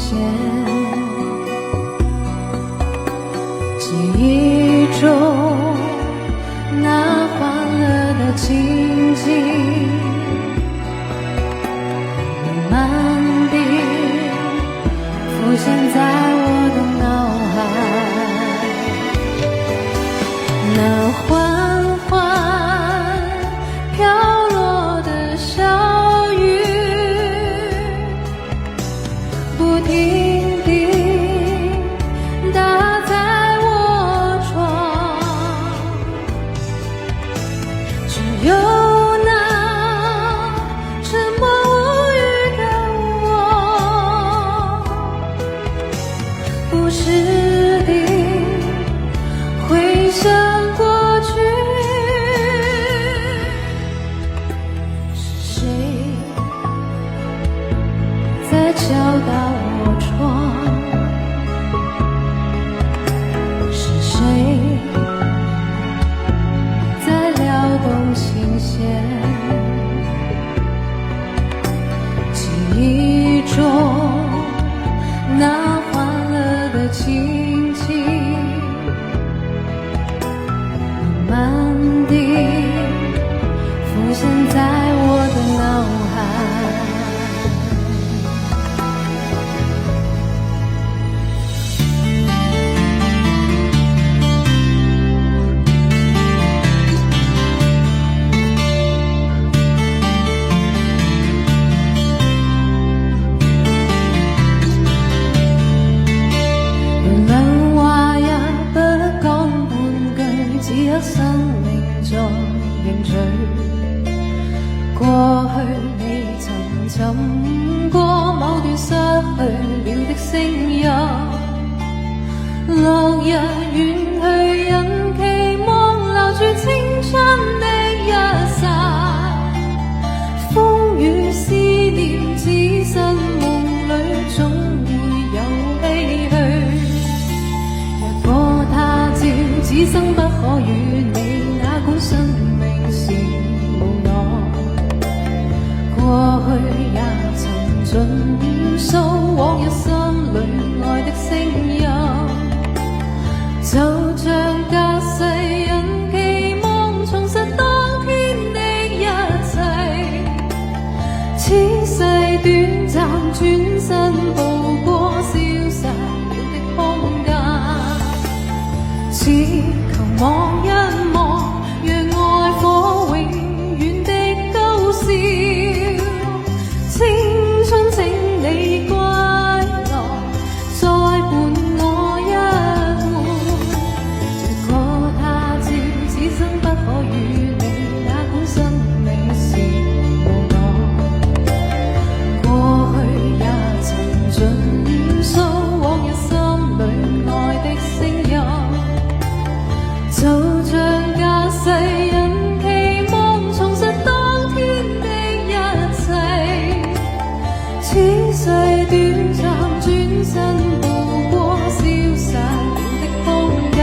现，记忆中那欢乐的情景，慢慢地浮现在我的脑海，那缓缓飘落的小雨，不停地打在我窗，只有那沉默无语的我，不时地回想过去，是谁在敲打我窗？是谁在撩动琴弦？记忆中那欢乐的情景，慢慢地浮现在我的脑海。兩話也不講半句，只有生命在凝聚。過去你曾尋過某段失去了的聲音，落日遠去，人期望留住青春的一剎，風雨思念此生夢裏總會有唏噓。若果他朝此生不可與你，哪管生命是無奈，過去也曾盡訴往日心裏愛的聲音，就像隔世人期望重拾當天的一切，此世短暫，轉身步過消失了的空間，只求望一望，讓愛火永遠的高燒。青春請你歸來，再伴我一回。若果他朝此生不可與你，哪管生命是無奈，過去也曾盡訴往日心裏愛的聲音，就像隔世人期望重拾當天的一切，此世短暫，轉身步過消失了的空間。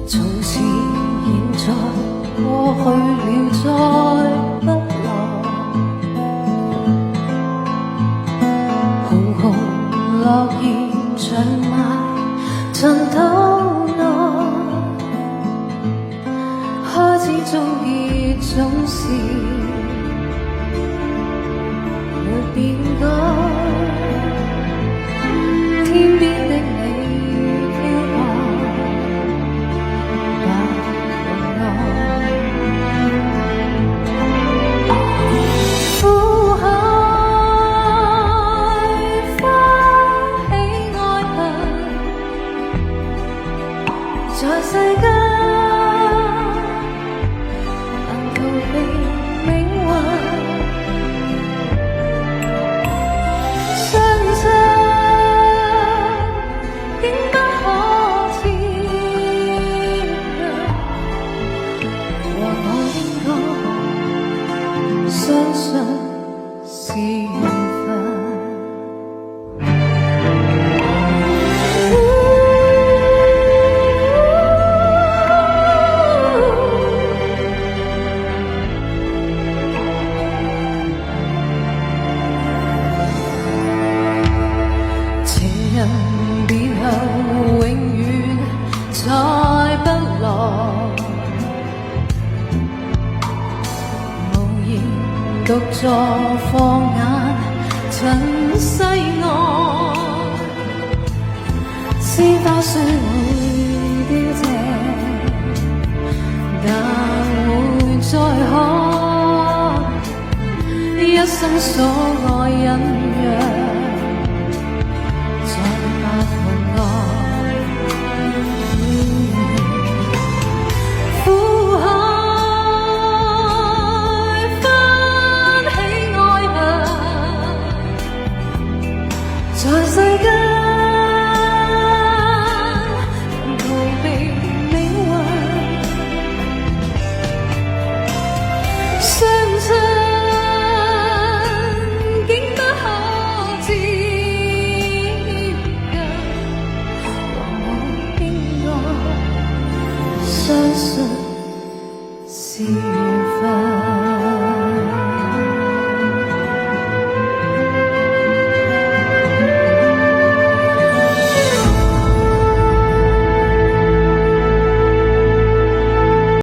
從前現在過去了再不來，紅紅落葉長埋塵土內，開始終結總是沒變改，天邊的你飄泊苦海翻起愛恨，在世間能逃避命運，相信是緣分。情人別後永遠再不來，無言獨坐放眼塵世外，鮮花雖會凋謝，但會再開，一生所愛隱約在世間逃避命運，相親竟不可接近，和我應該相信是緣分。